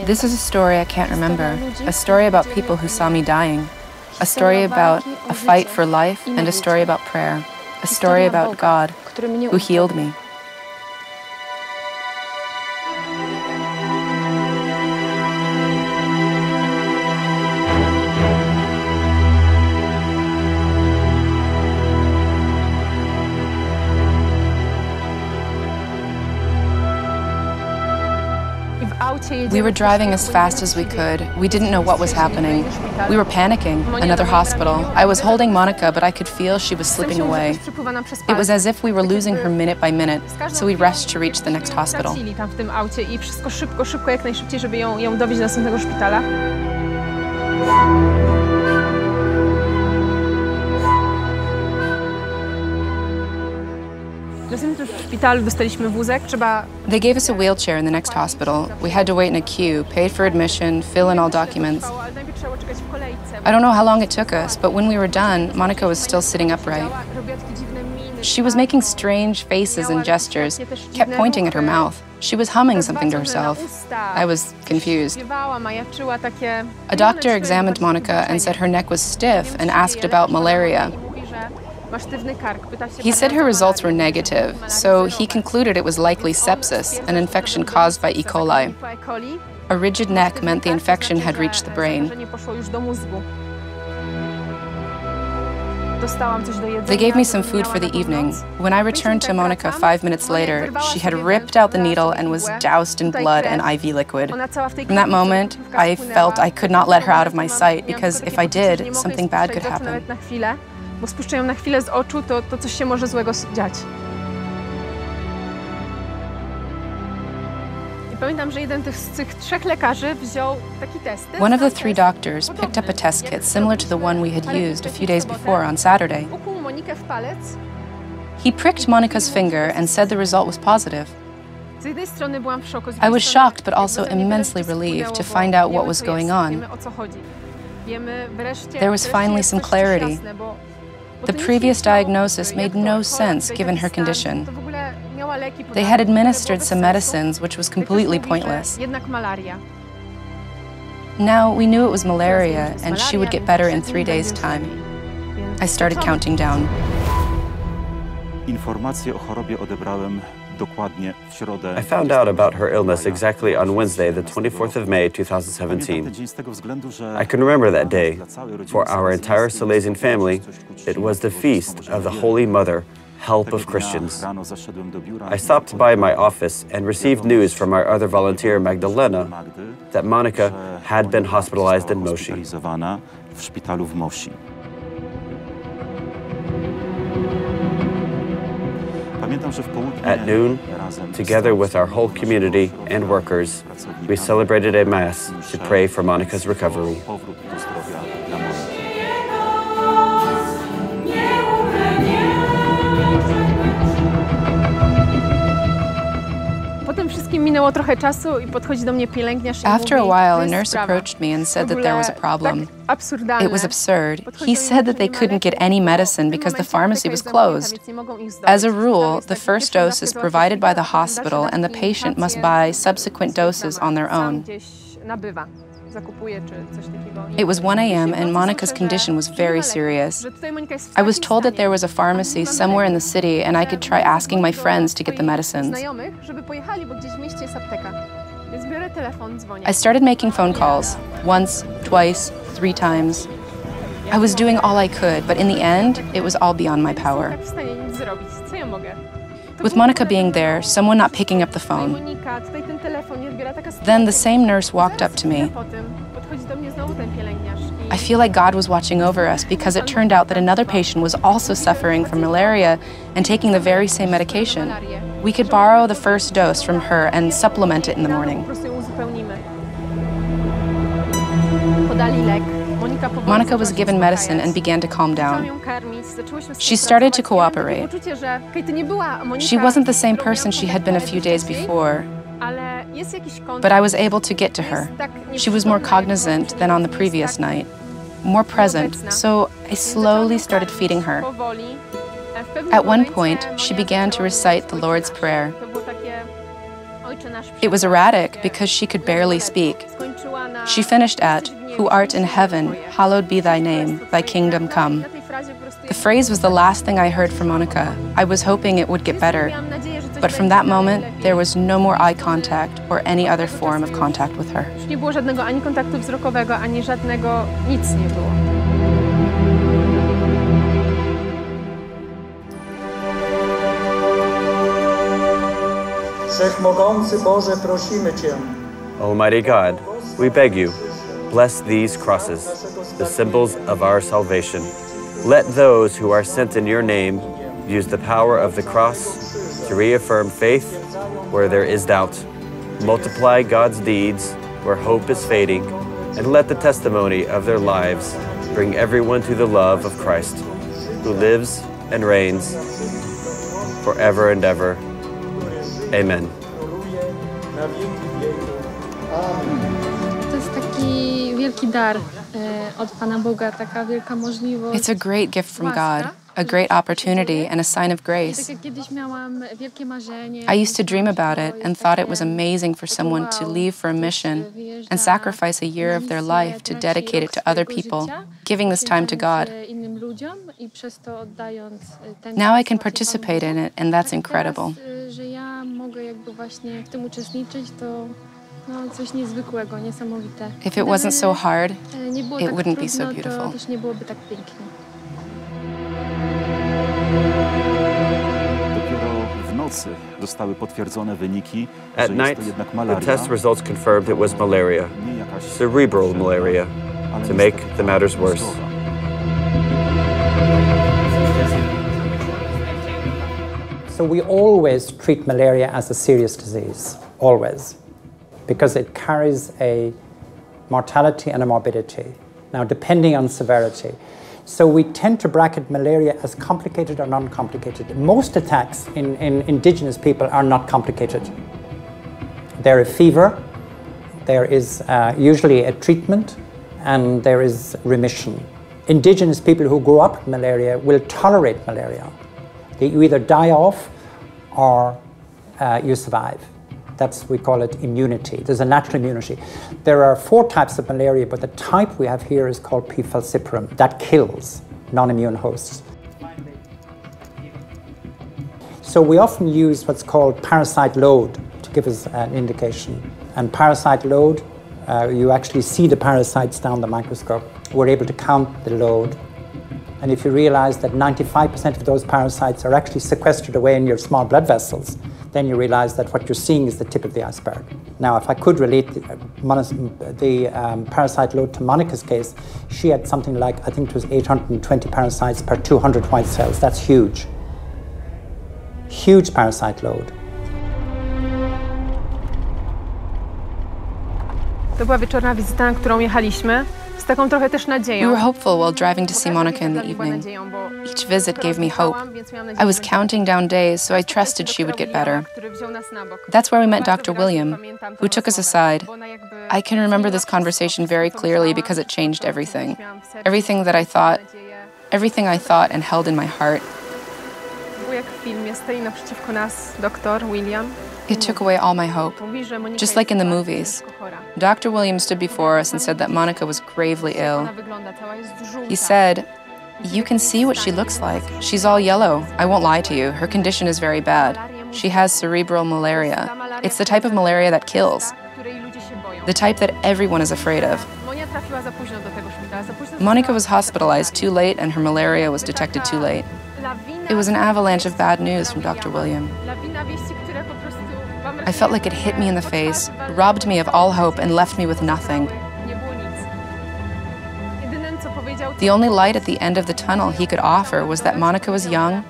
This is a story I can't remember, a story about people who saw me dying, a story about a fight for life and a story about prayer, a story about God who healed me. We were driving as fast as we could. We didn't know what was happening. We were panicking. Another hospital. I was holding Monika, but I could feel she was slipping away. It was as if we were losing her minute by minute, so we rushed to reach the next hospital. They gave us a wheelchair in the next hospital. We had to wait in a queue, paid for admission, fill in all documents. I don't know how long it took us, but when we were done, Monika was still sitting upright. She was making strange faces and gestures, kept pointing at her mouth. She was humming something to herself. I was confused. A doctor examined Monika and said her neck was stiff and asked about malaria. He said her results were negative, so he concluded it was likely sepsis, an infection caused by E. coli. A rigid neck meant the infection had reached the brain. They gave me some food for the evening. When I returned to Monika 5 minutes later, she had ripped out the needle and was doused in blood and IV liquid. From that moment, I felt I could not let her out of my sight, because if I did, something bad could happen. Bo spuszczę ją na chwilę z oczu, to coś się może złego dziać. I pamiętam, że jeden z tych trzech lekarzy wziął taki test. One of the three doctors picked up a test kit similar to the one we had used a few days before on Saturday. Ukuł Monikę w palec. He pricked Monika's finger and said the result was positive. Z jednej strony byłam w szoku. I was shocked but also immensely relieved to find out what was going on. There was finally some clarity. The previous diagnosis made no sense given her condition. They had administered some medicines, which was completely pointless. Now we knew it was malaria, and she would get better in 3 days' time. I started counting down. I found out about her illness exactly on Wednesday, the 24th of May, 2017. I can remember that day. For our entire Salesian family, it was the feast of the Holy Mother, Help of Christians. I stopped by my office and received news from our other volunteer, Magdalena, that Monika had been hospitalized in Moshi. At noon, together with our whole community and workers, we celebrated a Mass to pray for Monika's recovery. After a while, a nurse approached me and said that there was a problem. It was absurd. He said that they couldn't get any medicine because the pharmacy was closed. As a rule, the first dose is provided by the hospital and the patient must buy subsequent doses on their own. It was 1 a.m. and Monika's condition was very serious. I was told that there was a pharmacy somewhere in the city and I could try asking my friends to get the medicines. I started making phone calls, once, twice, 3 times. I was doing all I could, but in the end, it was all beyond my power. With Monika being there, someone not picking up the phone. Then the same nurse walked up to me. I feel like God was watching over us because it turned out that another patient was also suffering from malaria and taking the very same medication. We could borrow the first dose from her and supplement it in the morning. Monika was given medicine and began to calm down. She started to cooperate. She wasn't the same person she had been a few days before. But I was able to get to her. She was more cognizant than on the previous night, more present, so I slowly started feeding her. At one point, she began to recite the Lord's Prayer. It was erratic because she could barely speak. She finished at, "Who art in heaven, hallowed be thy name, thy kingdom come." The phrase was the last thing I heard from Monika. I was hoping it would get better. But from that moment, there was no more eye contact or any other form of contact with her. Nie było żadnego ani kontaktu wzrokowego, ani żadnego, nic nie było. Wszechmogący Boże, prosimy Cię. Almighty God, we beg you, bless these crosses, the symbols of our salvation. Let those who are sent in your name use the power of the cross to reaffirm faith where there is doubt. Multiply God's deeds where hope is fading, and let the testimony of their lives bring everyone to the love of Christ, who lives and reigns forever and ever. Amen. To jest taki wielki dar od Pana Boga, taka wielka możliwość. It's a great gift from God, a great opportunity and a sign of grace. I used to dream about it and thought it was amazing for someone to leave for a mission and sacrifice a year of their life to dedicate it to other people, giving this time to God. Now I can participate in it, and that's incredible. If it wasn't so hard, it wouldn't be so beautiful. At night, the test results confirmed it was malaria, cerebral malaria, to make the matters worse. So we always treat malaria as a serious disease, always, because it carries a mortality and a morbidity. Now, depending on severity. So we tend to bracket malaria as complicated or non-complicated. Most attacks in indigenous people are not complicated. There is fever, there is usually a treatment, and there is remission. Indigenous people who grow up with malaria will tolerate malaria. You either die off or you survive. We call it immunity. There's a natural immunity. There are 4 types of malaria, but the type we have here is called P. falciparum. That kills non-immune hosts. So we often use what's called parasite load to give us an indication. And parasite load, you actually see the parasites down the microscope. We're able to count the load. And if you realize that 95% of those parasites are actually sequestered away in your small blood vessels, then you realize that what you're seeing is the tip of the iceberg. Now, if I could relate the parasite load to Monika's case, she had something like, I think it was 820 parasites per 200 white cells. That's huge. Huge parasite load. To była wieczorna wizyta, na którą jechaliśmy. Z taką trochę też nadzieją. We were hopeful while driving to see Monika in the evening. Each visit gave me hope. I was counting down days, so I trusted she would get better. That's where we met Dr. William, who took us aside. I can remember this conversation very clearly because it changed everything. Everything I thought and held in my heart. It took away all my hope, just like in the movies. Dr. Williams stood before us and said that Monika was gravely ill. He said, "You can see what she looks like. She's all yellow. I won't lie to you. Her condition is very bad. She has cerebral malaria. It's the type of malaria that kills. The type that everyone is afraid of." Monika was hospitalized too late and her malaria was detected too late. It was an avalanche of bad news from Dr. William. I felt like it hit me in the face, robbed me of all hope, and left me with nothing. The only light at the end of the tunnel he could offer was that Monika was young,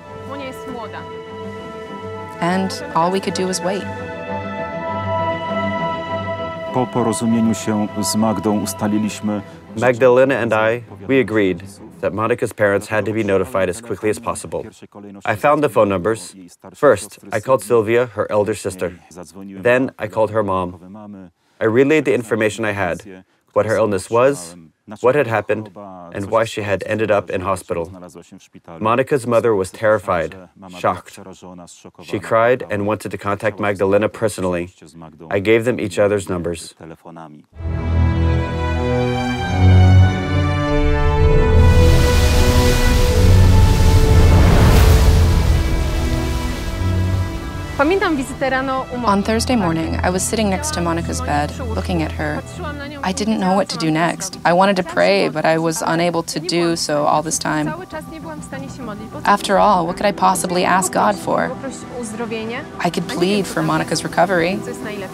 and all we could do was wait. Magdalena and we agreed that Monika's parents had to be notified as quickly as possible. I found the phone numbers. First, I called Sylvia, her elder sister. Then, I called her mom. I relayed the information I had, what her illness was, what had happened, and why she had ended up in hospital. Monika's mother was terrified, shocked. She cried and wanted to contact Magdalena personally. I gave them each other's numbers. On Thursday morning, I was sitting next to Monika's bed, looking at her. I didn't know what to do next. I wanted to pray, but I was unable to do so all this time. After all, what could I possibly ask God for? I could plead for Monika's recovery,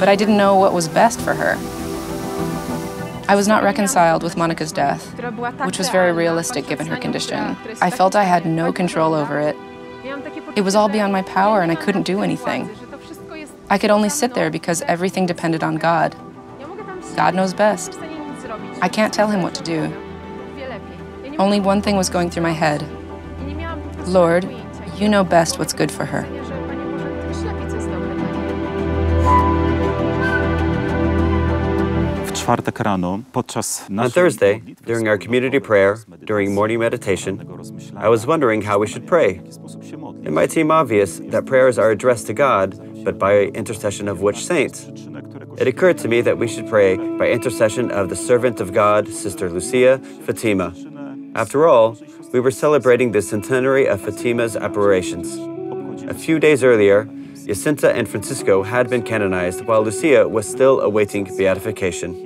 but I didn't know what was best for her. I was not reconciled with Monika's death, which was very realistic given her condition. I felt I had no control over it. It was all beyond my power and I couldn't do anything. I could only sit there because everything depended on God. God knows best. I can't tell him what to do. Only one thing was going through my head. Lord, you know best what's good for her. On Thursday, during our community prayer, during morning meditation, I was wondering how we should pray. It might seem obvious that prayers are addressed to God, but by intercession of which saints? It occurred to me that we should pray by intercession of the servant of God, Sister Lucia Fatima. After all, we were celebrating the centenary of Fatima's apparitions. A few days earlier, Jacinta and Francisco had been canonized while Lucia was still awaiting beatification.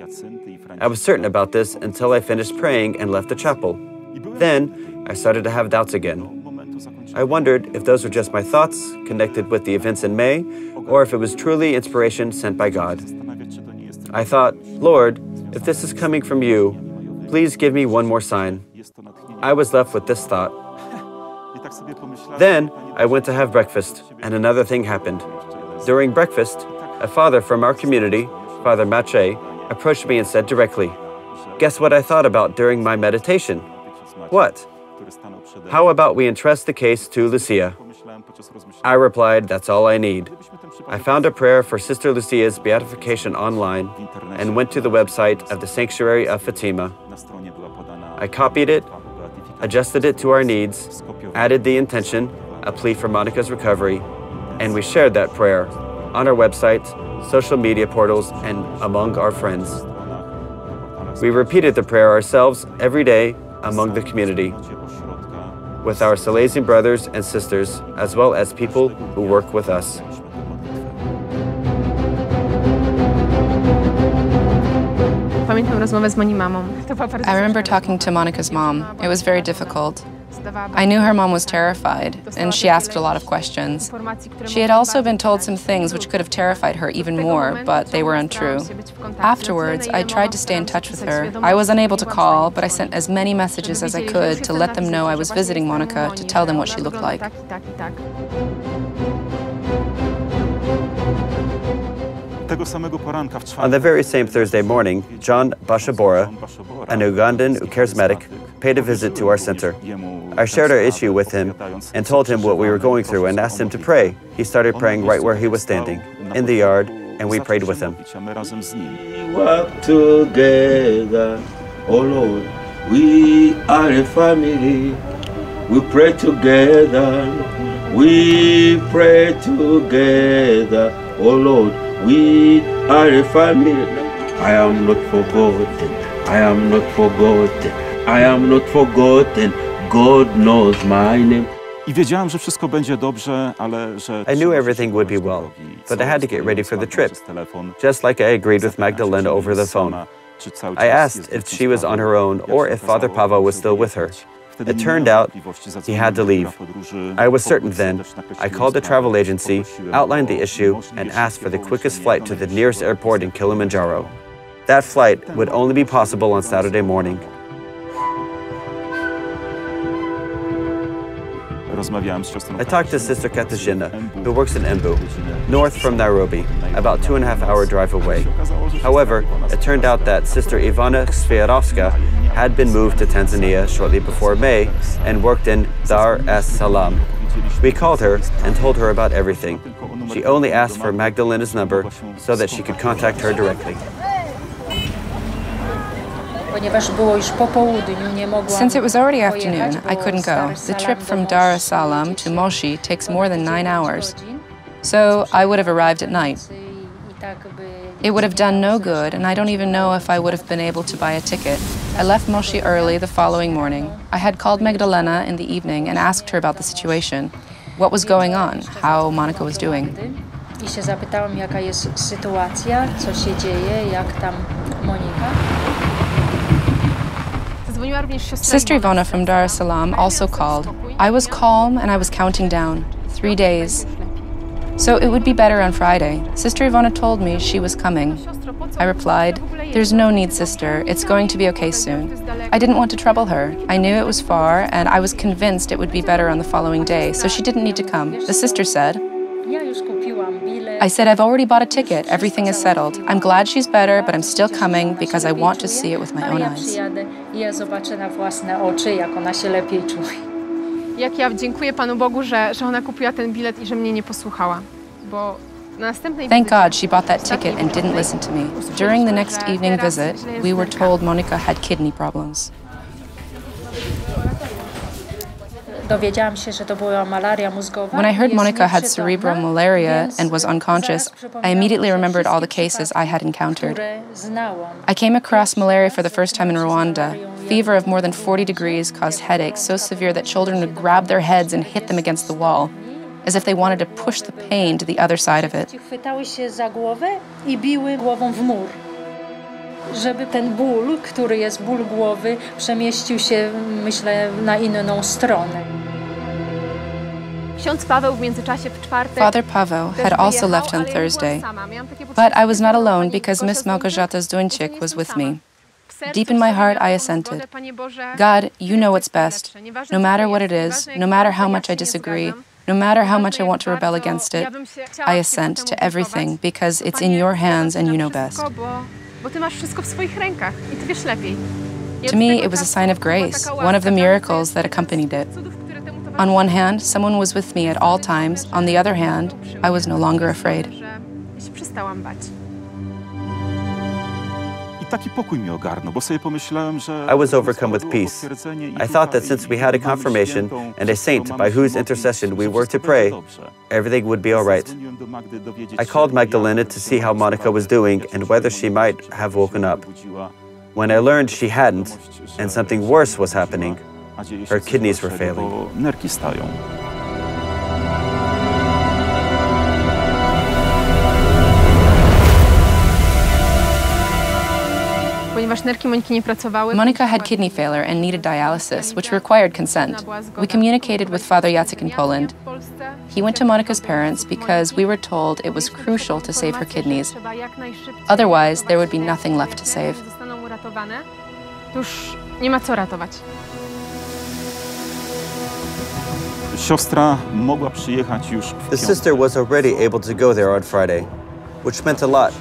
I was certain about this until I finished praying and left the chapel. Then, I started to have doubts again. I wondered if those were just my thoughts connected with the events in May, or if it was truly inspiration sent by God. I thought, Lord, if this is coming from you, please give me one more sign. I was left with this thought. Then, I went to have breakfast, and another thing happened. During breakfast, a father from our community, Father Mache, approached me and said directly, "Guess what I thought about during my meditation?" "What?" "How about we entrust the case to Lucia?" I replied, "That's all I need." I found a prayer for Sister Lucia's beatification online and went to the website of the Sanctuary of Fatima. I copied it, adjusted it to our needs, added the intention, a plea for Monika's recovery, and we shared that prayer on our website, social media portals, and among our friends. We repeated the prayer ourselves every day among the community, with our Salesian brothers and sisters, as well as people who work with us. I remember talking to Monika's mom. It was very difficult. I knew her mom was terrified, and she asked a lot of questions. She had also been told some things which could have terrified her even more, but they were untrue. Afterwards, I tried to stay in touch with her. I was unable to call, but I sent as many messages as I could to let them know I was visiting Monika, to tell them what she looked like. On the very same Thursday morning, John Bashabora, an Ugandan charismatic, paid a visit to our center. I shared our issue with him and told him what we were going through and asked him to pray. He started praying right where he was standing, in the yard, and we prayed with him. We work together, oh Lord, we are a family. We pray together, we pray together, oh Lord, we are a family. I am not forgotten, I am not forgotten, I am not forgotten. God knows my name. I knew everything would be well, but I had to get ready for the trip, just like I agreed with Magdalena over the phone. I asked if she was on her own or if Father Paweł was still with her. It turned out he had to leave. I was certain then. I called the travel agency, outlined the issue, and asked for the quickest flight to the nearest airport in Kilimanjaro. That flight would only be possible on Saturday morning. I talked to Sister Katarzyna, who works in Embu, north from Nairobi, about 2.5-hour drive away. However, it turned out that Sister Ivana Swiatkowska had been moved to Tanzania shortly before May and worked in Dar es Salaam. We called her and told her about everything. She only asked for Magdalena's number so that she could contact her directly. Since it was already afternoon, I couldn't go. The trip from Dar es Salaam to Moshi takes more than 9 hours. So I would have arrived at night. It would have done no good, and I don't even know if I would have been able to buy a ticket. I left Moshi early the following morning. I had called Magdalena in the evening and asked her about the situation, what was going on, how Monika was doing. I się zapytałam, jaka jest sytuacja, co się dzieje, jak tam Monika. Sister Ivona from Dar es Salaam also called. I was calm and I was counting down. 3 days. So it would be better on Friday. Sister Ivona told me she was coming. I replied, "There's no need, sister. It's going to be okay soon." I didn't want to trouble her. I knew it was far and I was convinced it would be better on the following day, so she didn't need to come. The sister said, I said, "I've already bought a ticket. Everything is settled. I'm glad she's better, but I'm still coming because I want to see it with my own eyes." Jak ja dziękuję Panu Bogu, że ona kupiła ten bilet i że mnie nie posłuchała, bo na następnej Thank God she bought that ticket and didn't listen to me. During the next evening visit, we were told Monika had kidney problems. When I heard Monika had cerebral malaria and was unconscious, I immediately remembered all the cases I had encountered. I came across malaria for the first time in Rwanda. Fever of more than 40 degrees caused headaches so severe that children would grab their heads and hit them against the wall, as if they wanted to push the pain to the other side of it. Żeby ten ból, który jest ból głowy, przemieścił się, myślę, na inną stronę. Father Paweł had also left on Thursday, but I was not alone because Miss Małgorzata Zduńczyk was with me. Deep in my heart, I assented. God, you know what's best. No matter what it is, no matter how much I disagree, no matter how much I want to rebel against it, I assent to everything because it's in your hands and you know best. To me, it was a sign of grace, one of the miracles that accompanied it. On one hand, someone was with me at all times. On the other hand, I was no longer afraid. I was overcome with peace. I thought that since we had a confirmation and a saint by whose intercession we were to pray, everything would be all right. I called Magdalena to see how Monika was doing and whether she might have woken up. When I learned she hadn't, and something worse was happening, her kidneys were failing. Monika had kidney failure and needed dialysis, which required consent. We communicated with Father Jacek in Poland. He went to Monika's parents because we were told it was crucial to save her kidneys. Otherwise, there would be nothing left to save. The sister was already able to go there on Friday, which meant a lot,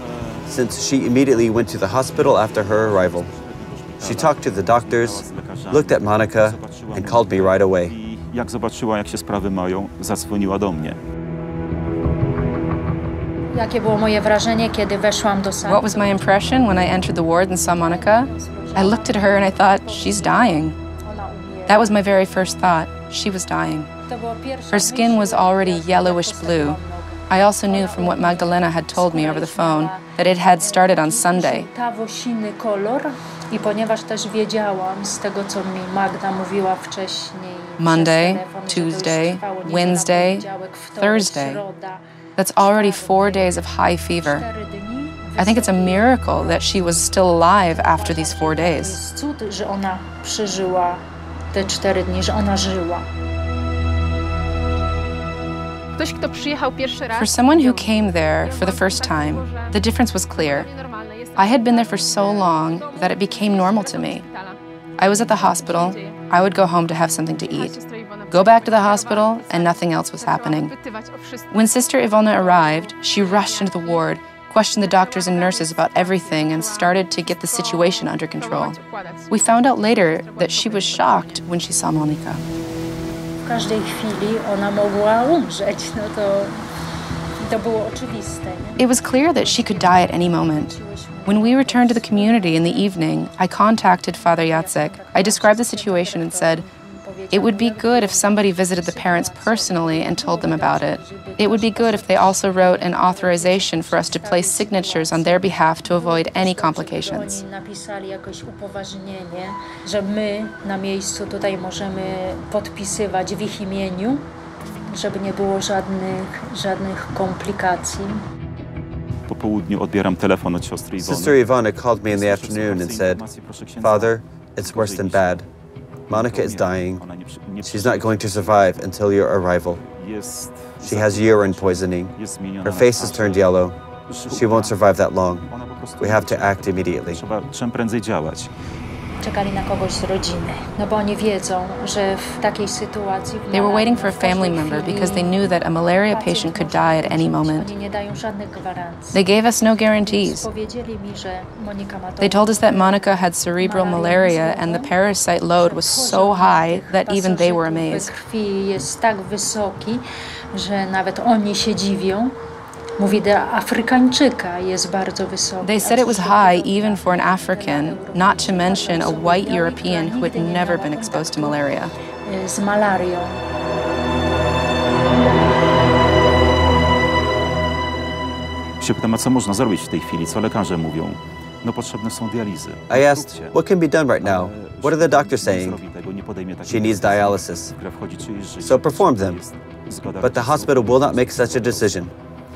since she immediately went to the hospital after her arrival. She talked to the doctors, looked at Monika, and called me right away. What was my impression when I entered the ward and saw Monika? I looked at her and I thought, she's dying. That was my very first thought. She was dying. Her skin was already yellowish blue. I also knew from what Magdalena had told me over the phone that it had started on Sunday. Monday, Tuesday, Wednesday, Thursday. That's already 4 days of high fever. I think it's a miracle that she was still alive after these 4 days. For someone who came there for the first time, the difference was clear. I had been there for so long that it became normal to me. I was at the hospital, I would go home to have something to eat, go back to the hospital, and nothing else was happening. When Sister Ivona arrived, she rushed into the ward, questioned the doctors and nurses about everything, and started to get the situation under control. We found out later that she was shocked when she saw Monika. W każdej chwili ona mogła umrzeć, no to było oczywiste. Nie? It was clear that she could die at any moment. When we returned to the community in the evening, I contacted Father Jacek. I described the situation and said, it would be good if somebody visited the parents personally and told them about it. It would be good if they also wrote an authorization for us to place signatures on their behalf to avoid any complications. Oni napisali jakoś upoważnienie, że my na miejscu tutaj możemy podpisywać w ich imieniu, żeby nie było żadnych komplikacji. Po południu odbieram telefon od siostry Iwony. Sister Ivana called me in the afternoon and said, Father, it's worse than bad. Monika is dying. She's not going to survive until your arrival. She has urine poisoning. Her face has turned yellow. She won't survive that long. We have to act immediately. Czym prędzej działać. Czekali na kogoś z rodziny, no bo oni wiedzą, że w takiej sytuacji... They were waiting for a family member because they knew that a malaria patient could die at any moment. Oni nie dają żadnych gwarancji. They gave us no guarantees. Powiedzieli mi, że Monika ma to... They told us that Monika had cerebral malaria and the parasite load was so high that even they were amazed. Krwi jest tak wysoki, że nawet oni się dziwią. Mówi, dla Afrykańczyka jest bardzo wysoki. They said it was high even for an African, not to mention a white European who had never been exposed to malaria. Z malarią. Się pytam, a co można zrobić w tej chwili? Co lekarze mówią? No potrzebne są dializy. I asked, what can be done right now? What are the doctors saying? She needs dialysis. So perform them. But the hospital will not make such a decision.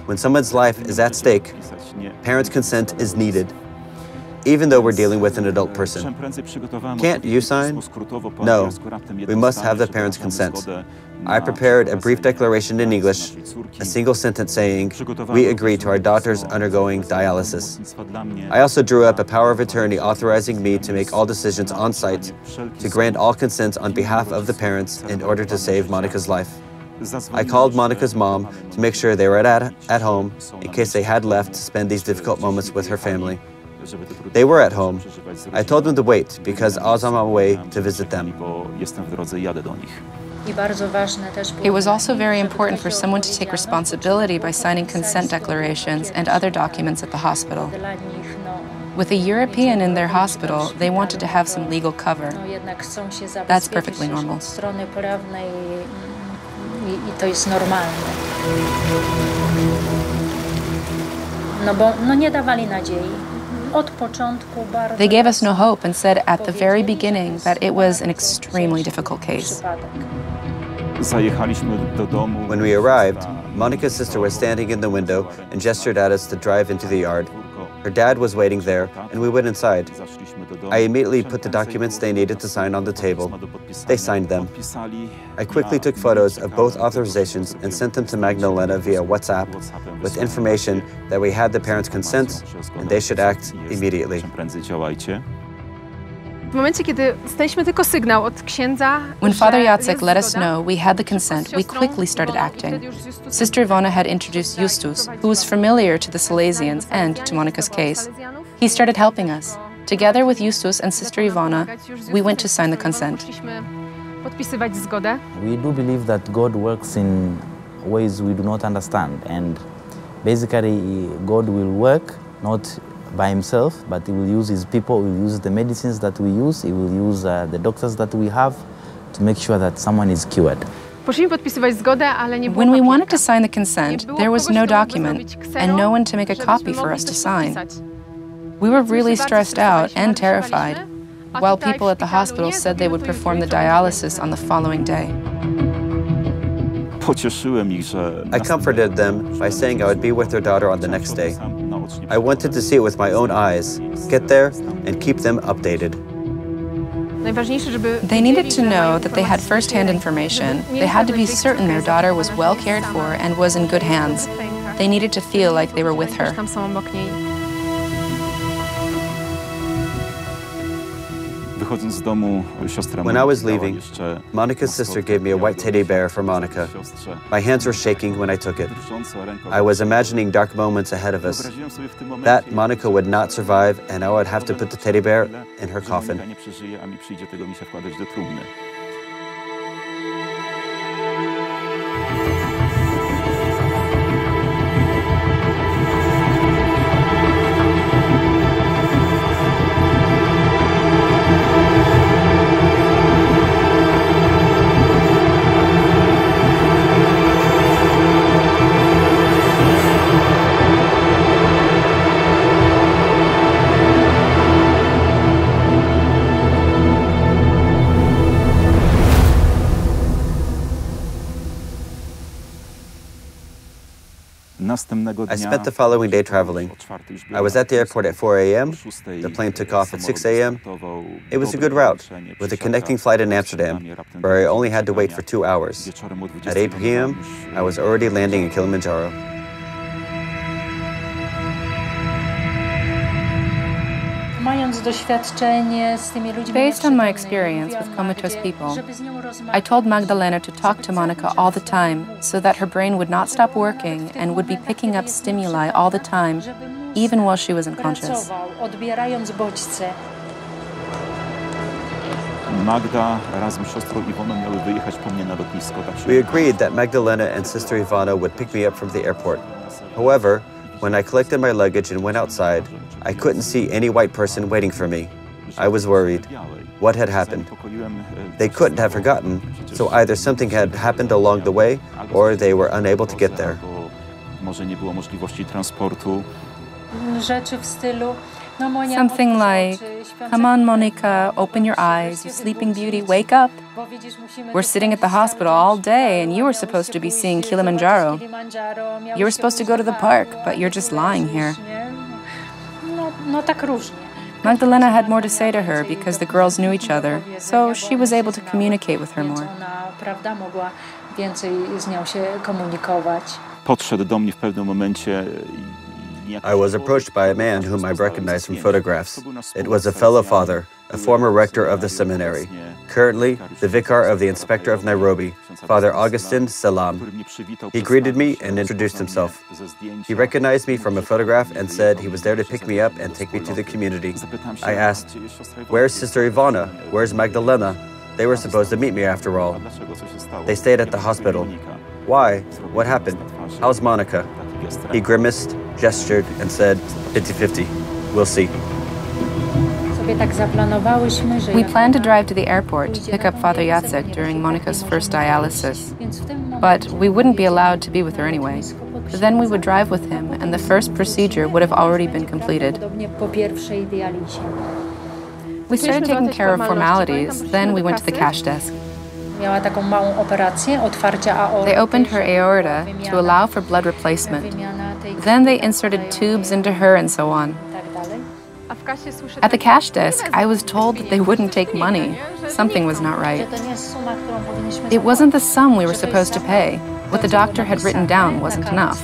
When someone's life is at stake, parents' consent is needed, even though we're dealing with an adult person. Can't you sign? No, we must have the parents' consent. I prepared a brief declaration in English, a single sentence saying, we agree to our daughters undergoing dialysis. I also drew up a power of attorney authorizing me to make all decisions on site, to grant all consents on behalf of the parents in order to save Monika's life. I called Monika's mom to make sure they were at home in case they had left to spend these difficult moments with her family. They were at home. I told them to wait because I was on my way to visit them. It was also very important for someone to take responsibility by signing consent declarations and other documents at the hospital. With a European in their hospital, they wanted to have some legal cover. That's perfectly normal. I to jest normalne. No bo nie dawali nadziei. Od początku bardzo... They gave us no hope and said at the very beginning that it was an extremely difficult case. When we arrived, Monika's sister was standing in the window and gestured at us to drive into the yard. Her dad was waiting there, and we went inside. I immediately put the documents they needed to sign on the table. They signed them. I quickly took photos of both authorizations and sent them to Magdalena via WhatsApp with information that we had the parents' consent and they should act immediately. W momencie, kiedy staliśmy tylko sygnał od księdza, when Father Jacek let us know we had the consent, we quickly started acting. Sister Ivana had introduced Justus, who was familiar to the Salesians and to Monika's case. He started helping us. Together with Justus and Sister Ivana, we went to sign the consent. podpisywać zgodę. We do believe that God works in ways we do not understand, and basically God will work not by himself, but he will use his people, he will use the medicines that we use, he will use the doctors that we have to make sure that someone is cured. Poszliśmy podpisywać zgodę, ale nie było When we papierka. wanted to sign the consent, there was no document and no one to make a copy for us to sign. We were really stressed out and terrified, while people at the hospital said they would perform the dialysis on the following day. I comforted them by saying I would be with their daughter on the next day. I wanted to see it with my own eyes, get there, and keep them updated. They needed to know that they had first-hand information. They had to be certain their daughter was well cared for and was in good hands. They needed to feel like they were with her. When I was leaving, Monika's sister gave me a white teddy bear for Monika. My hands were shaking when I took it. I was imagining dark moments ahead of us, that Monika would not survive and I would have to put the teddy bear in her coffin. I spent the following day traveling. I was at the airport at 4 a.m. The plane took off at 6 a.m. It was a good route, with a connecting flight in Amsterdam, where I only had to wait for 2 hours. At 8 p.m., I was already landing in Kilimanjaro. Based on my experience with comatose people, I told Magdalena to talk to Monika all the time so that her brain would not stop working and would be picking up stimuli all the time, even while she was unconscious. We agreed that Magdalena and Sister Ivana would pick me up from the airport. However, when I collected my luggage and went outside, I couldn't see any white person waiting for me. I was worried. What had happened? They couldn't have forgotten, so either something had happened along the way, or they were unable to get there. Something like, "Come on, Monika, open your eyes, you sleeping beauty, wake up. We're sitting at the hospital all day and you were supposed to be seeing Kilimanjaro. You were supposed to go to the park, but you're just lying here." Magdalena had more to say to her because the girls knew each other, so she was able to communicate with her more. I was approached by a man whom I recognized from photographs. It was a fellow father, a former rector of the seminary, currently the vicar of the inspector of Nairobi, Father Augustin Salam. He greeted me and introduced himself. He recognized me from a photograph and said he was there to pick me up and take me to the community. I asked, "Where's Sister Ivana? Where's Magdalena? They were supposed to meet me after all." They stayed at the hospital. "Why? What happened? How's Monika?" He grimaced, gestured, and said, 50-50. We'll see. We planned to drive to the airport to pick up Father Jacek during Monika's first dialysis, but we wouldn't be allowed to be with her anyway. Then we would drive with him, and the first procedure would have already been completed. We started taking care of formalities, then we went to the cash desk. They opened her aorta to allow for blood replacement. Then they inserted tubes into her and so on. At the cash desk, I was told that they wouldn't take money. Something was not right. It wasn't the sum we were supposed to pay. What the doctor had written down wasn't enough.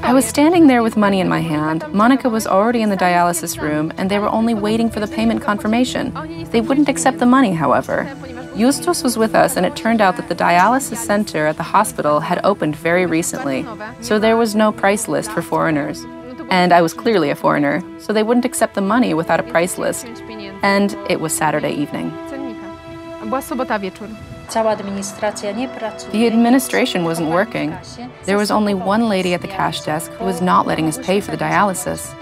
I was standing there with money in my hand. Monika was already in the dialysis room, and they were only waiting for the payment confirmation. They wouldn't accept the money, however. Justus was with us, and it turned out that the dialysis center at the hospital had opened very recently, so there was no price list for foreigners. And I was clearly a foreigner, so they wouldn't accept the money without a price list. And it was Saturday evening. The administration wasn't working. There was only one lady at the cash desk who was not letting us pay for the dialysis.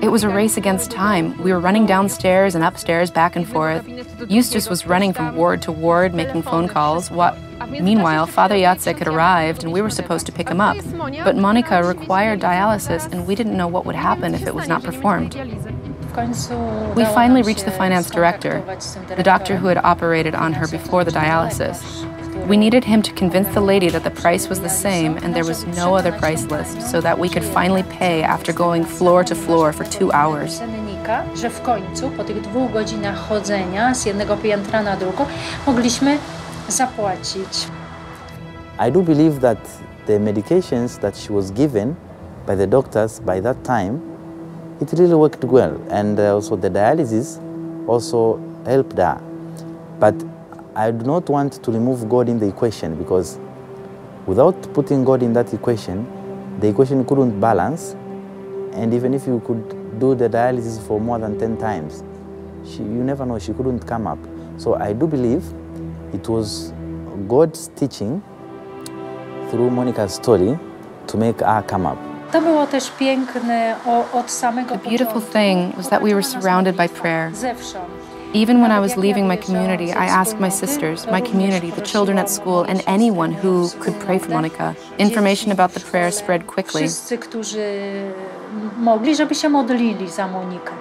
It was a race against time. We were running downstairs and upstairs back and forth. Justus was running from ward to ward, making phone calls. Meanwhile, Father Jacek had arrived and we were supposed to pick him up. But Monika required dialysis and we didn't know what would happen if it was not performed. We finally reached the finance director, the doctor who had operated on her before the dialysis. We needed him to convince the lady that the price was the same and there was no other price list, so that we could finally pay after going floor to floor for 2 hours. I do believe that the medications that she was given by the doctors by that time, it really worked well, and also the dialysis also helped her. But I do not want to remove God in the equation, because without putting God in that equation, the equation couldn't balance, and even if you could do the dialysis for more than 10 times, you never know, she couldn't come up. So I do believe it was God's teaching through Monika's story to make her come up. To było też piękne od samego The beautiful thing was that we were surrounded by prayer. Even when I was leaving my community, I asked my sisters, my community, the children at school, and anyone who could pray for Monika. Information about the prayer spread quickly. Wszyscy, którzy mogli, żeby się modlili za Monikę.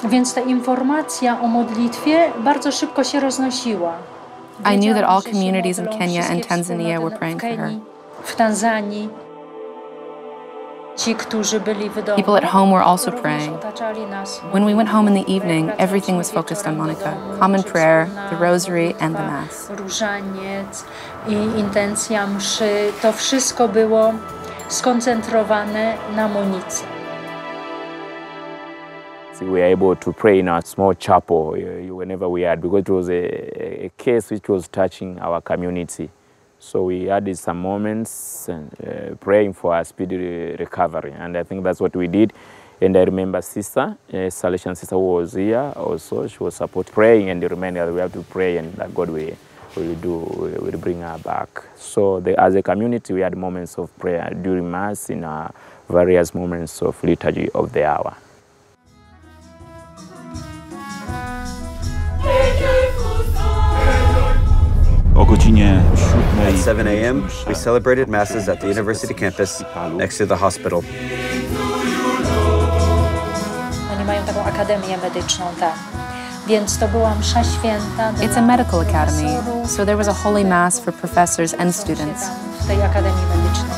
Więc ta informacja o modlitwie bardzo szybko się roznosiła. I knew that all communities in Kenya and Tanzania were praying for her. W Tanzanii ci, którzy byli w domu, people at home were also praying. When we went home in the evening, everything was focused on Monika. Common prayer, the rosary, and the mass. Różaniec i intencja mszy, to wszystko było skoncentrowane na Monice. We were able to pray in a small chapel whenever we had, because it was a case which was touching our community. So we had some moments and praying for a speedy recovery, and I think that's what we did. And I remember sister, Salesian sister who was here also, she was praying and reminded that we have to pray and that God will bring her back. So as a community, we had moments of prayer during Mass in our various moments of liturgy of the hour. At 7 a.m., we celebrated Masses at the university campus next to the hospital. Oni mają taką akademię medyczną tam, więc to była msza święta. It's a medical academy, so there was a holy mass for professors and students. W tej akademii medycznej.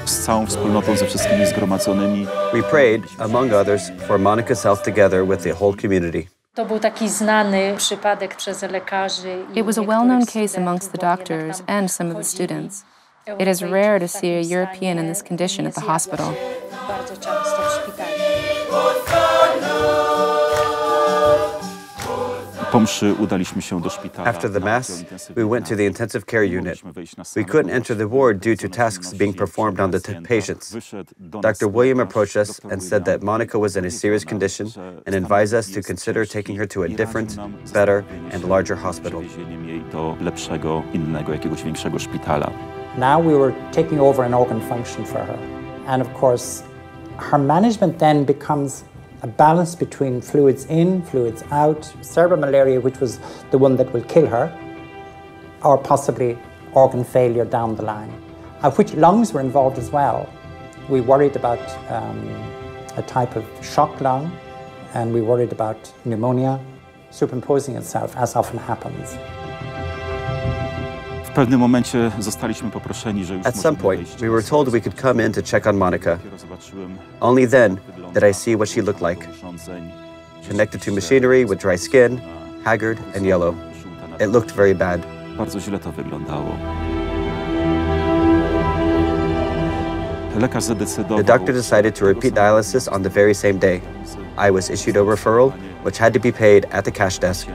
Z całą wspólnotą, ze wszystkimi zgromadzonymi. We prayed, among others, for Monika's health together with the whole community. To był taki znany przypadek przez lekarzy. It was a well-known case amongst the doctors and some of the students. It is rare to see a European in this condition at the hospital. Bardzo często w szpitalu. Po mszy udaliśmy się do szpitala. After the Mass, we went to the intensive care unit. We couldn't enter the ward due to tasks being performed on the patients. Dr. William approached us and said that Monika was in a serious condition and advised us to consider taking her to a different, better, and larger hospital. Now we were taking over an organ function for her. And of course, her management then becomes a balance between fluids in, fluids out, cerebral malaria, which was the one that will kill her, or possibly organ failure down the line, of which lungs were involved as well. We worried about a type of shock lung, and we worried about pneumonia superimposing itself, as often happens. W pewnym momencie zostaliśmy poproszeni, że już At some point, we were told we could come in to check on Monika. Only then did I see what she looked like. Connected to machinery with dry skin, haggard and yellow. It looked very bad. Bardzo źle to wyglądało. The doctor decided to repeat dialysis on the very same day. I was issued a referral, which had to be paid at the cash desk.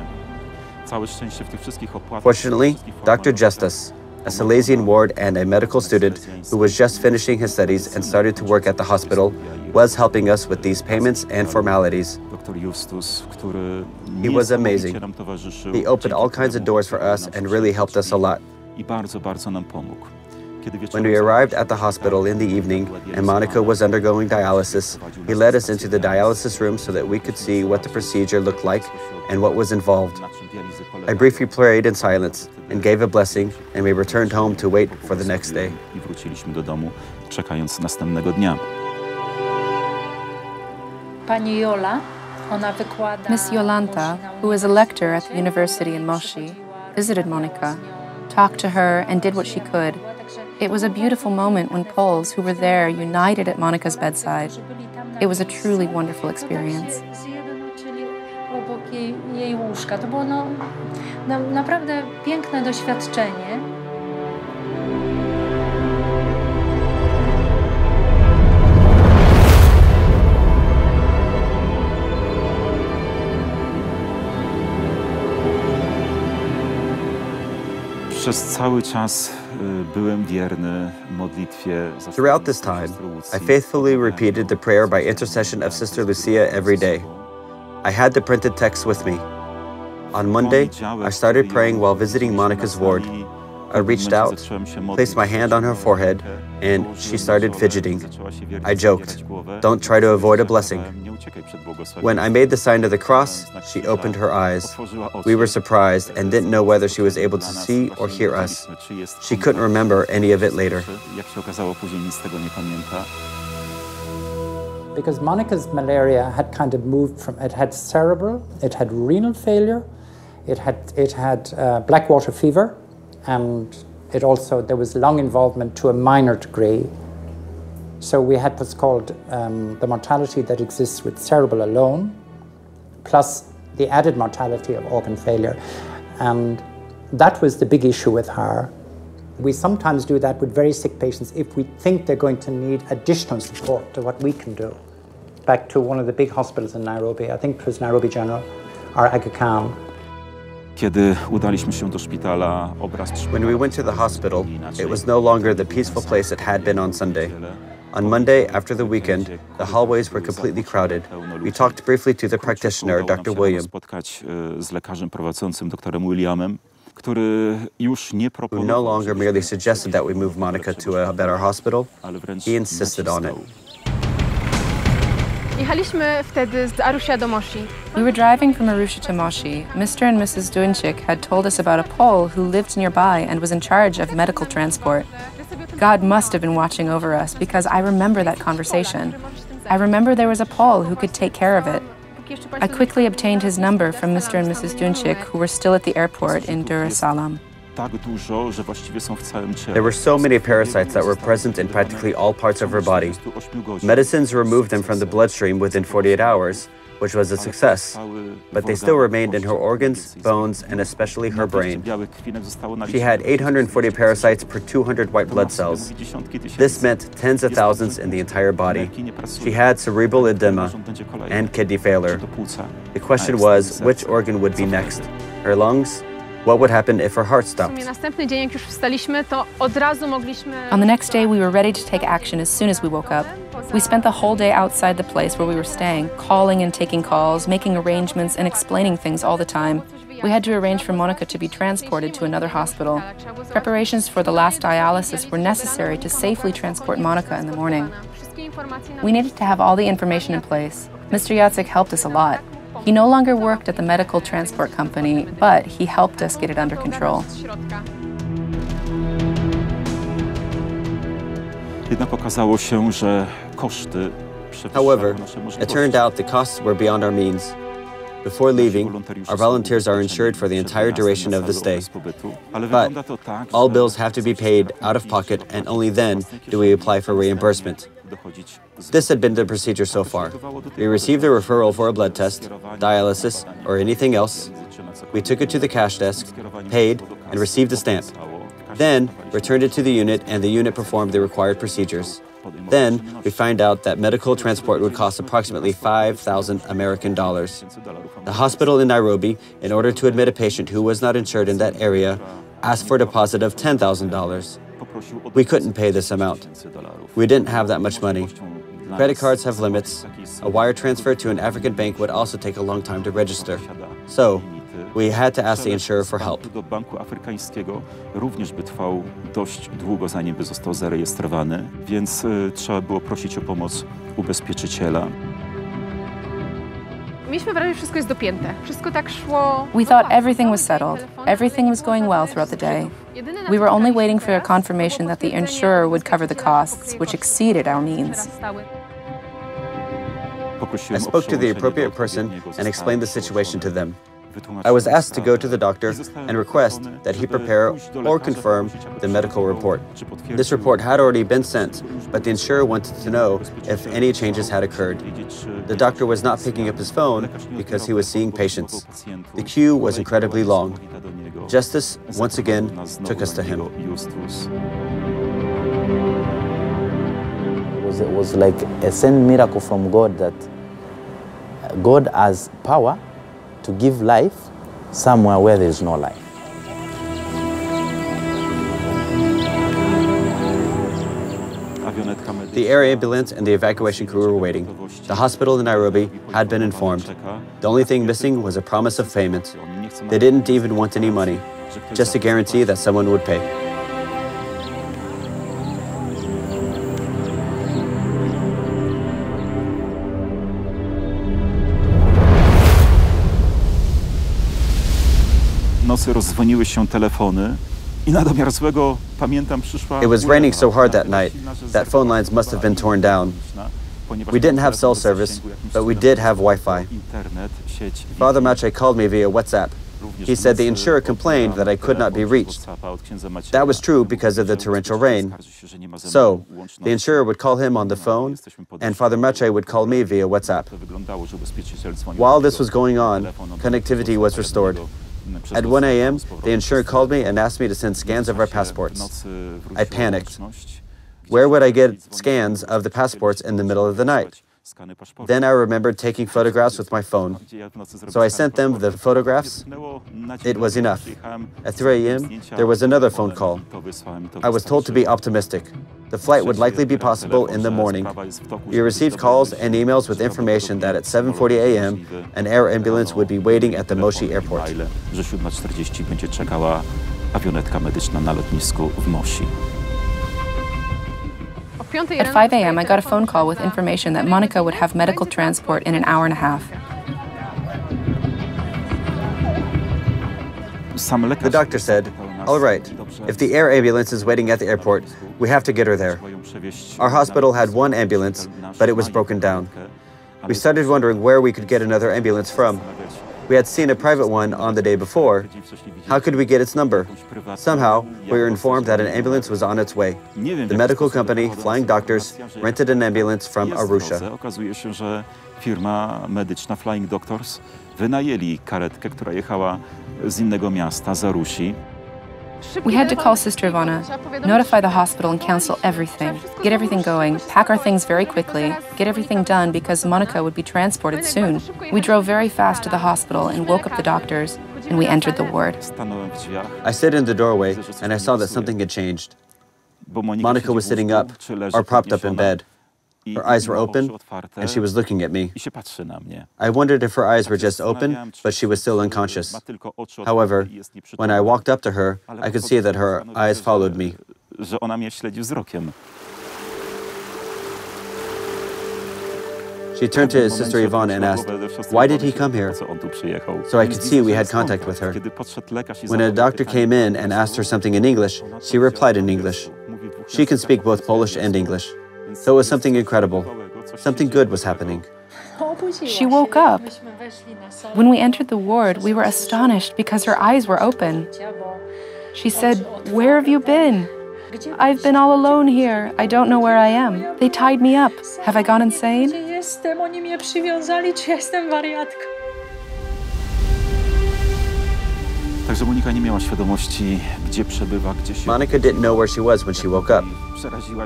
Fortunately, Dr. Justus, a Salesian ward and a medical student who was just finishing his studies and started to work at the hospital, was helping us with these payments and formalities. He was amazing. He opened all kinds of doors for us and really helped us a lot. When we arrived at the hospital in the evening and Monika was undergoing dialysis, he led us into the dialysis room so that we could see what the procedure looked like and what was involved. I briefly prayed in silence and gave a blessing, and we returned home to wait for the next day. Miss Yolanta, who is a lecturer at the university in Moshi, visited Monika, talked to her, and did what she could. It was a beautiful moment when Poles who were there united at Monika's bedside. It was a truly wonderful experience. Jej łóżka. To było naprawdę piękne doświadczenie. Throughout this time, I faithfully repeated the prayer by intercession of Sister Lucia every day. I had the printed text with me. On Monday, I started praying while visiting Monika's ward. I reached out, placed my hand on her forehead, and she started fidgeting. I joked, "Don't try to avoid a blessing." When I made the sign of the cross, she opened her eyes. We were surprised and didn't know whether she was able to see or hear us. She couldn't remember any of it later. Because Monika's malaria had kind of moved from, it had cerebral, it had renal failure, it had black water fever, and there was lung involvement to a minor degree. So we had what's called the mortality that exists with cerebral alone, plus the added mortality of organ failure. And that was the big issue with her. We sometimes do that with very sick patients if we think they're going to need additional support to what we can do. Back to one of the big hospitals in Nairobi, I think it was Nairobi General, or Aga Khan. When we went to the hospital, it was no longer the peaceful place it had been on Sunday. On Monday, after the weekend, the hallways were completely crowded. We talked briefly to the practitioner, Dr. William, who no longer merely suggested that we move Monika to a better hospital. He insisted on it. We were driving from Arusha to Moshi. Mr. and Mrs. Duinchik had told us about a Pole who lived nearby and was in charge of medical transport. God must have been watching over us because I remember that conversation. I remember there was a Pole who could take care of it. I quickly obtained his number from Mr. and Mrs. Duinchik, who were still at the airport in Dar es Salaam. There were so many parasites that were present in practically all parts of her body. Medicines removed them from the bloodstream within 48 hours, which was a success, but they still remained in her organs, bones, and especially her brain. She had 840 parasites per 200 white blood cells. This meant tens of thousands in the entire body. She had cerebral edema and kidney failure. The question was, which organ would be next? Her lungs? What would happen if her heart stopped? On the next day, we were ready to take action as soon as we woke up. We spent the whole day outside the place where we were staying, calling and taking calls, making arrangements, and explaining things all the time. We had to arrange for Monika to be transported to another hospital. Preparations for the last dialysis were necessary to safely transport Monika in the morning. We needed to have all the information in place. Mr. Jacek helped us a lot. He no longer worked at the medical transport company, but he helped us get it under control. However, it turned out the costs were beyond our means. Before leaving, our volunteers are insured for the entire duration of the stay. But all bills have to be paid out of pocket, and only then do we apply for reimbursement. This had been the procedure so far. We received a referral for a blood test, dialysis, or anything else. We took it to the cash desk, paid, and received a stamp. Then, returned it to the unit, and the unit performed the required procedures. Then, we find out that medical transport would cost approximately 5,000 American dollars. The hospital in Nairobi, in order to admit a patient who was not insured in that area, asked for a deposit of $10,000. We couldn't pay this amount. We didn't have that much money. Credit cards have limits. A wire transfer to an African bank would also take a long time to register. So, we had to ask the insurer for help. Również by trwał dość długo, zanim by został zarejestrowany, więc trzeba było prosić o pomoc ubezpieczyciela. We thought everything was settled. Everything was going well throughout the day. We were only waiting for a confirmation that the insurer would cover the costs, which exceeded our means. I spoke to the appropriate person and explained the situation to them. I was asked to go to the doctor and request that he prepare or confirm the medical report. This report had already been sent, but the insurer wanted to know if any changes had occurred. The doctor was not picking up his phone because he was seeing patients. The queue was incredibly long. Justice, once again, took us to him. It was like a sent miracle from God that God has power to give life somewhere where there is no life. The air ambulance and the evacuation crew were waiting. The hospital in Nairobi had been informed. The only thing missing was a promise of payment. They didn't even want any money, just a guarantee that someone would pay. Nocy rozdzwoniły się telefony i na domiar złego, pamiętam, przyszła... It was raining so hard that night that phone lines must have been torn down. We didn't have cell service, but we did have Wi-Fi. Father Maciej called me via WhatsApp. He said the insurer complained that I could not be reached. That was true because of the torrential rain. So, the insurer would call him on the phone, and Father Maciej would call me via WhatsApp. While this was going on, connectivity was restored. At 1 a.m., the insurer called me and asked me to send scans of our passports. I panicked. Where would I get scans of the passports in the middle of the night? Then I remembered taking photographs with my phone. So I sent them the photographs. It was enough. At 3 a.m., there was another phone call. I was told to be optimistic. The flight would likely be possible in the morning. We received calls and emails with information that at 7:40 a.m., an air ambulance would be waiting at the Moshi airport. Że 7:40 będzie czekała awionetka medyczna na lotnisku w Moshi. At 5 a.m., I got a phone call with information that Monika would have medical transport in an hour and a half. The doctor said, "All right, if the air ambulance is waiting at the airport, we have to get her there." Our hospital had one ambulance, but it was broken down. We started wondering where we could get another ambulance from. We had seen a private one on the day before. How could we get its number? Somehow, we were informed that an ambulance was on its way. The medical company, Flying Doctors, rented an ambulance from Arusha. Okazuje się, że firma medyczna Flying Doctors wynajęli karetkę, która jechała z innego miasta, z Arusi. We had to call Sister Ivana, notify the hospital and cancel everything, get everything going, pack our things very quickly, get everything done because Monika would be transported soon. We drove very fast to the hospital and woke up the doctors, and we entered the ward. I stood in the doorway and I saw that something had changed. Monika was sitting up, or propped up in bed. Her eyes were open, and she was looking at me. I wondered if her eyes were just open, but she was still unconscious. However, when I walked up to her, I could see that her eyes followed me. She turned to Sister Yvonne and asked, "Why did he come here?" So I could see we had contact with her. When a doctor came in and asked her something in English, she replied in English. She can speak both Polish and English. So it was something incredible. Something good was happening. She woke up. When we entered the ward, we were astonished because her eyes were open. She said, "Where have you been?" "I've been all alone here. I don't know where I am. They tied me up. Have I gone insane?" Także Monika nie miała świadomości, gdzie przebywa, gdzie się... Monika didn't know where she was when she woke up.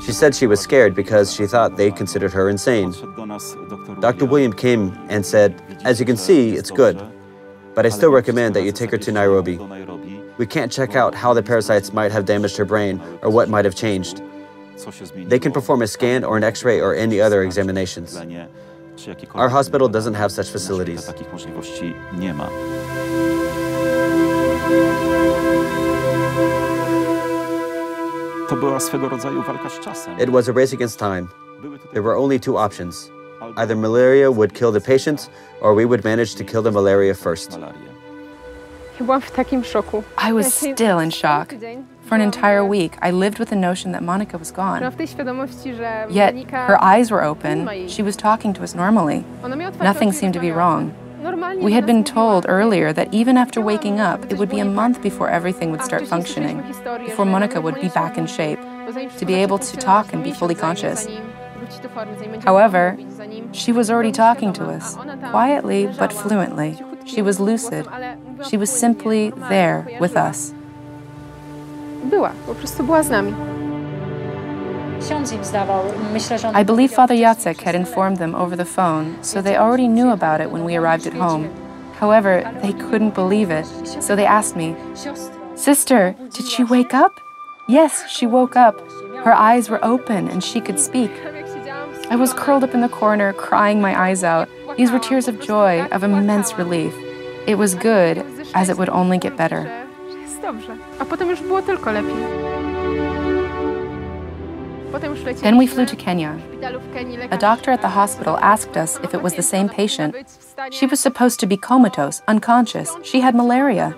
She said she was scared because she thought they considered her insane. Dr. William came and said, "As you can see, it's good, but I still recommend that you take her to Nairobi. We can't check out how the parasites might have damaged her brain or what might have changed. They can perform a scan or an X-ray or any other examinations. Our hospital doesn't have such facilities." It was a race against time. There were only two options. Either malaria would kill the patients, or we would manage to kill the malaria first. I was still in shock. For an entire week, I lived with the notion that Monika was gone. Yet, her eyes were open. She was talking to us normally. Nothing seemed to be wrong. We had been told earlier that even after waking up, it would be a month before everything would start functioning, before Monika would be back in shape, to be able to talk and be fully conscious. However, she was already talking to us, quietly but fluently. She was lucid. She was simply there with us. I believe Father Jacek had informed them over the phone, so they already knew about it when we arrived at home. However, they couldn't believe it, so they asked me, "Sister, did she wake up?" Yes, she woke up. Her eyes were open and she could speak. I was curled up in the corner, crying my eyes out. These were tears of joy, of immense relief. It was good, as it would only get better. Then we flew to Kenya. A doctor at the hospital asked us if it was the same patient. She was supposed to be comatose, unconscious. She had malaria.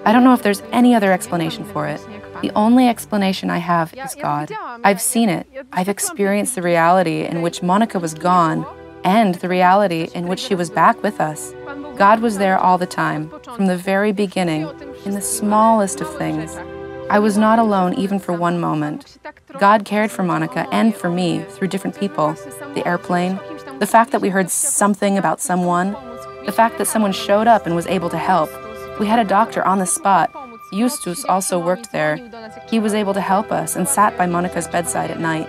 I don't know if there's any other explanation for it. The only explanation I have is God. I've seen it. I've experienced the reality in which Monika was gone and the reality in which she was back with us. God was there all the time, from the very beginning, in the smallest of things. I was not alone even for one moment. God cared for Monika and for me through different people. The airplane, the fact that we heard something about someone, the fact that someone showed up and was able to help. We had a doctor on the spot. Justus also worked there. He was able to help us and sat by Monika's bedside at night.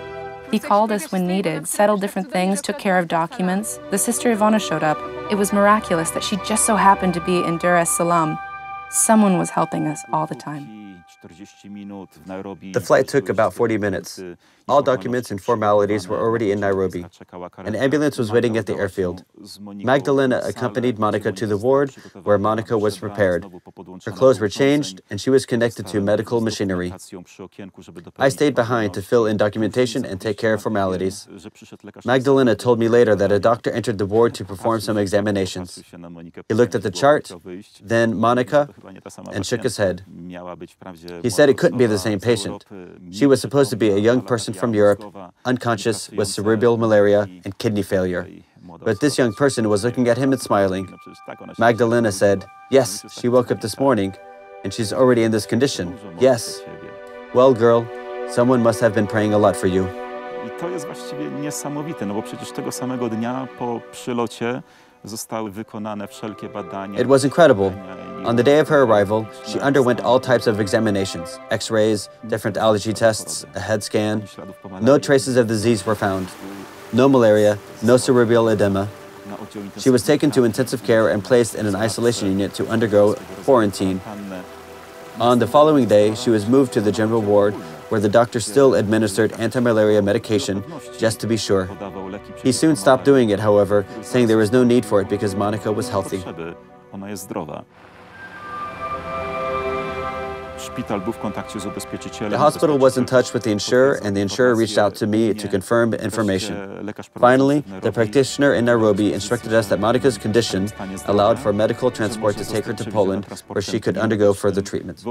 He called us when needed, settled different things, took care of documents. The sister Ivona showed up. It was miraculous that she just so happened to be in Dar es Salaam. Someone was helping us all the time. The flight took about 40 minutes. All documents and formalities were already in Nairobi. An ambulance was waiting at the airfield. Magdalena accompanied Monika to the ward where Monika was prepared. Her clothes were changed and she was connected to medical machinery. I stayed behind to fill in documentation and take care of formalities. Magdalena told me later that a doctor entered the ward to perform some examinations. He looked at the chart, then Monika, and shook his head. He said it couldn't be the same patient. She was supposed to be a young person from Europe, unconscious with cerebral malaria and kidney failure. But this young person was looking at him and smiling. Magdalena said, "Yes, she woke up this morning, and she's already in this condition. Yes. Well, girl, someone must have been praying a lot for you." I to jest właściwie niesamowite, no bo przecież tego samego dnia po przylocie zostały wykonane wszelkie badania. It was incredible. On the day of her arrival, she underwent all types of examinations, x-rays, different allergy tests, a head scan. No traces of disease were found. No malaria, no cerebral edema. She was taken to intensive care and placed in an isolation unit to undergo quarantine. On the following day, she was moved to the general ward, where the doctor still administered anti-malaria medication, just to be sure. He soon stopped doing it, however, saying there was no need for it because Monika was healthy. The hospital was in touch with the insurer, and the insurer reached out to me to confirm information. Finally, the practitioner in Nairobi instructed us that Monika's condition allowed for medical transport to take her to Poland, where she could undergo further treatment.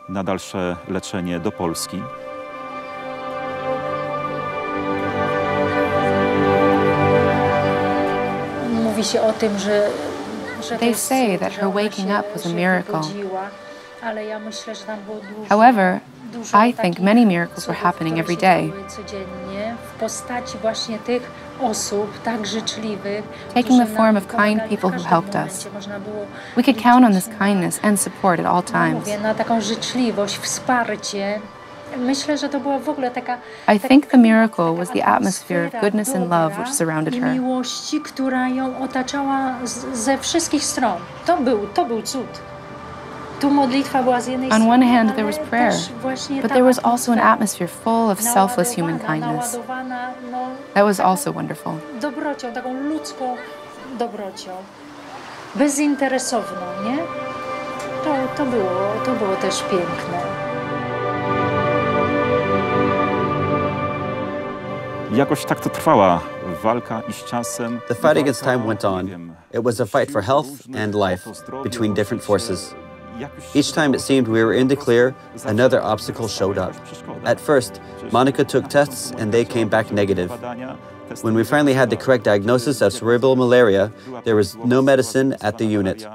Na dalsze leczenie do Polski. Mówi się o tym, że They say that her waking up was a miracle. However, I think many miracles were happening every day. Taking the form of kind people who helped us. We could count on this kindness and support at all times. I think the miracle was the atmosphere of goodness and love which surrounded her. On one hand, there was prayer, but there was also an atmosphere full of selfless human kindness. That was also wonderful. Bezinteresowną, nie? To było też piękne. Jakoś tak to trwała walka i z czasem. The fight against time went on. It was a fight for health and life between different forces. Each time it seemed we were in the clear, another obstacle showed up. At first, Monika took tests and they came back negative. When we finally had the correct diagnosis of cerebral malaria, there was no medicine at the unit.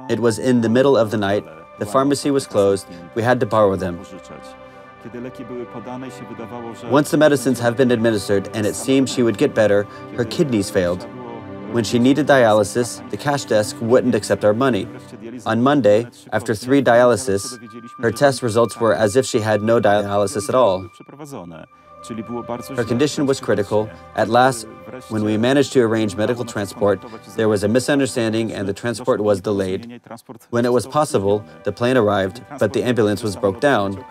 It was in the middle of the night, the pharmacy was closed, we had to borrow them. Once the medicines have been administered and it seemed she would get better, her kidneys failed. When she needed dialysis, the cash desk wouldn't accept our money. On Monday, after 3 dialysis, her test results were as if she had no dialysis at all. Her condition was critical. At last, when we managed to arrange medical transport, there was a misunderstanding and the transport was delayed. When it was possible, the plane arrived, but the ambulance was broke down.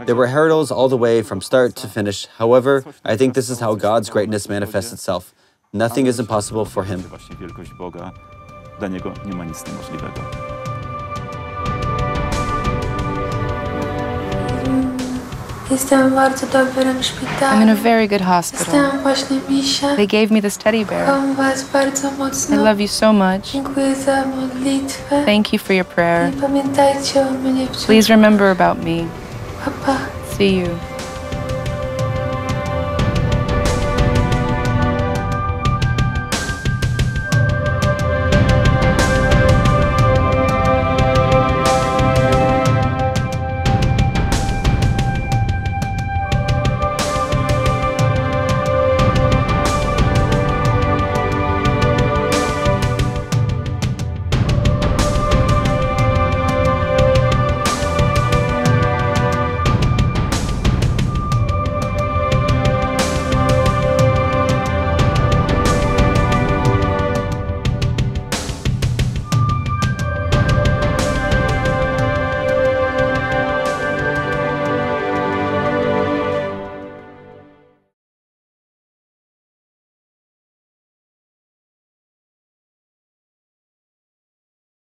There were hurdles all the way from start to finish. However, I think this is how God's greatness manifests itself. Nothing is impossible for Him. I'm in a very good hospital. They gave me this teddy bear. I love you so much. Thank you for your prayer. Please remember about me. See you.